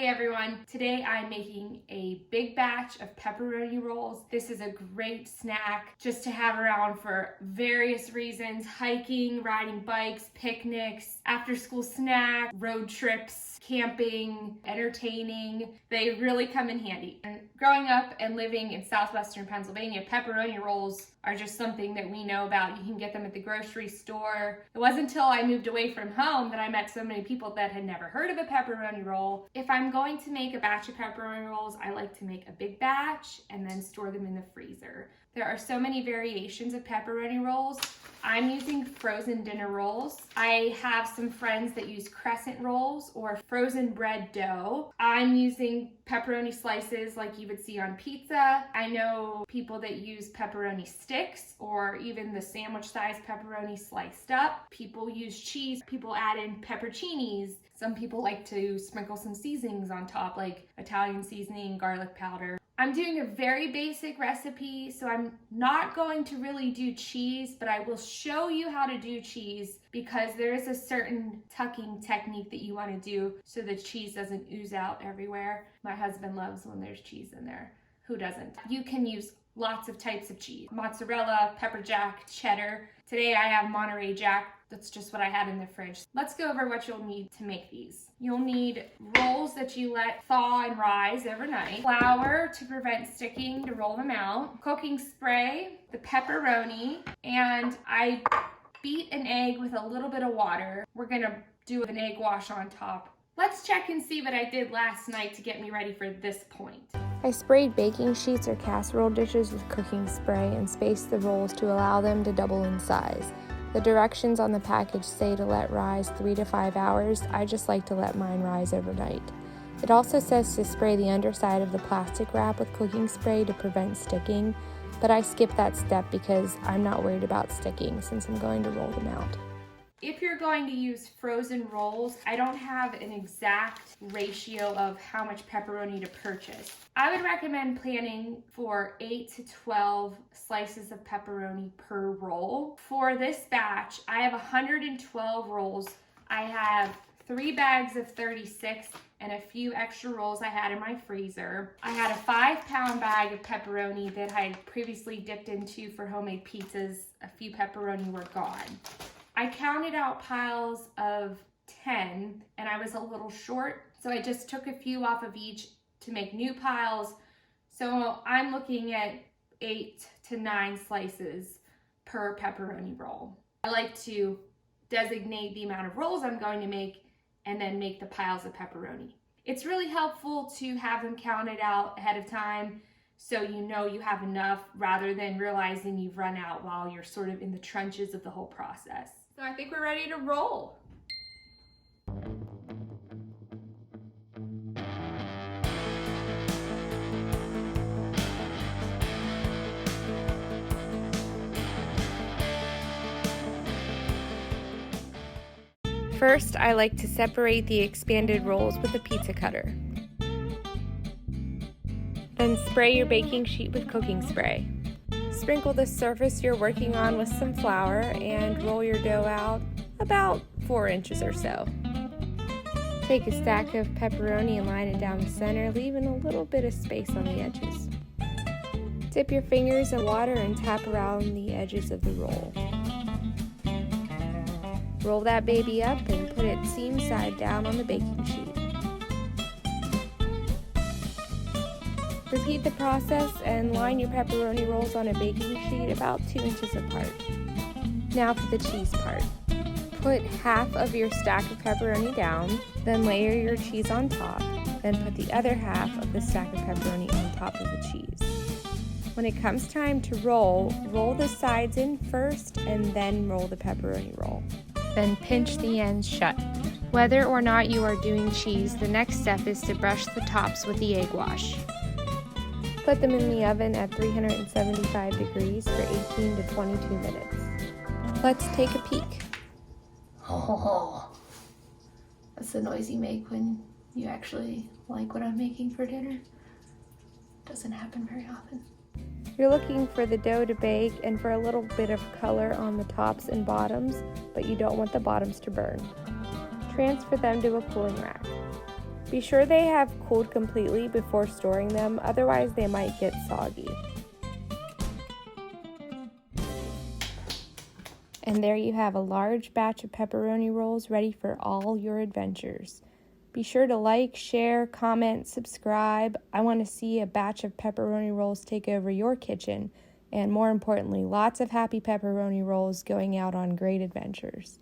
Hey everyone, today I'm making a big batch of pepperoni rolls. This is a great snack just to have around for various reasons: hiking, riding bikes, picnics, after school snack, road trips, camping, entertaining. They really come in handy. And growing up and living in southwestern Pennsylvania, pepperoni rolls are just something that we know about. You can get them at the grocery store. It wasn't until I moved away from home that I met so many people that had never heard of a pepperoni roll. If I'm going to make a batch of pepperoni rolls, I like to make a big batch and then store them in the freezer. There are so many variations of pepperoni rolls. I'm using frozen dinner rolls. I have some friends that use crescent rolls or frozen bread dough. I'm using pepperoni slices like you would see on pizza. I know people that use pepperoni sticks or even the sandwich size pepperoni sliced up. People use cheese. People add in pepperoncinis. Some people like to sprinkle some seasonings on top, like Italian seasoning, garlic powder. I'm doing a very basic recipe, so I'm not going to really do cheese, but I will show you how to do cheese because there is a certain tucking technique that you want to do so the cheese doesn't ooze out everywhere. My husband loves when there's cheese in there. Who doesn't? You can use lots of types of cheese: mozzarella, pepper jack, cheddar. Today I have Monterey Jack. That's just what I had in the fridge. Let's go over what you'll need to make these. You'll need rolls that you let thaw and rise overnight, flour to prevent sticking to roll them out, cooking spray, the pepperoni, and I beat an egg with a little bit of water. We're gonna do an egg wash on top. Let's check and see what I did last night to get me ready for this point. I sprayed baking sheets or casserole dishes with cooking spray and spaced the rolls to allow them to double in size. The directions on the package say to let rise 3 to 5 hours. I just like to let mine rise overnight. It also says to spray the underside of the plastic wrap with cooking spray to prevent sticking, but I skip that step because I'm not worried about sticking since I'm going to roll them out. If you're going to use frozen rolls, I don't have an exact ratio of how much pepperoni to purchase. I would recommend planning for 8 to 12 slices of pepperoni per roll. For this batch, I have 112 rolls. I have 3 bags of 36 and a few extra rolls I had in my freezer. I had a 5-pound bag of pepperoni that I had previously dipped into for homemade pizzas. A few pepperoni were gone. I counted out piles of 10 and I was a little short, so I just took a few off of each to make new piles. So I'm looking at 8 to 9 slices per pepperoni roll. I like to designate the amount of rolls I'm going to make and then make the piles of pepperoni. It's really helpful to have them counted out ahead of time so you know you have enough rather than realizing you've run out while you're sort of in the trenches of the whole process. So I think we're ready to roll. First, I like to separate the expanded rolls with a pizza cutter. Then spray your baking sheet with cooking spray. Sprinkle the surface you're working on with some flour and roll your dough out about 4 inches or so. Take a stack of pepperoni and line it down the center, leaving a little bit of space on the edges. Dip your fingers in water and tap around the edges of the roll. Roll that baby up and put it seam side down on the baking sheet. Repeat the process and line your pepperoni rolls on a baking sheet about 2 inches apart. Now for the cheese part. Put half of your stack of pepperoni down, then layer your cheese on top, then put the other half of the stack of pepperoni on top of the cheese. When it comes time to roll the sides in first and then roll the pepperoni roll. Then pinch the ends shut. Whether or not you are doing cheese, the next step is to brush the tops with the egg wash. Put them in the oven at 375 degrees for 18 to 22 minutes. Let's take a peek. Oh, that's the noise you make when you actually like what I'm making for dinner. Doesn't happen very often. You're looking for the dough to bake and for a little bit of color on the tops and bottoms, but you don't want the bottoms to burn. Transfer them to a cooling rack. Be sure they have cooled completely before storing them, otherwise they might get soggy. And there you have a large batch of pepperoni rolls ready for all your adventures. Be sure to like, share, comment, subscribe. I want to see a batch of pepperoni rolls take over your kitchen. And more importantly, lots of happy pepperoni rolls going out on great adventures.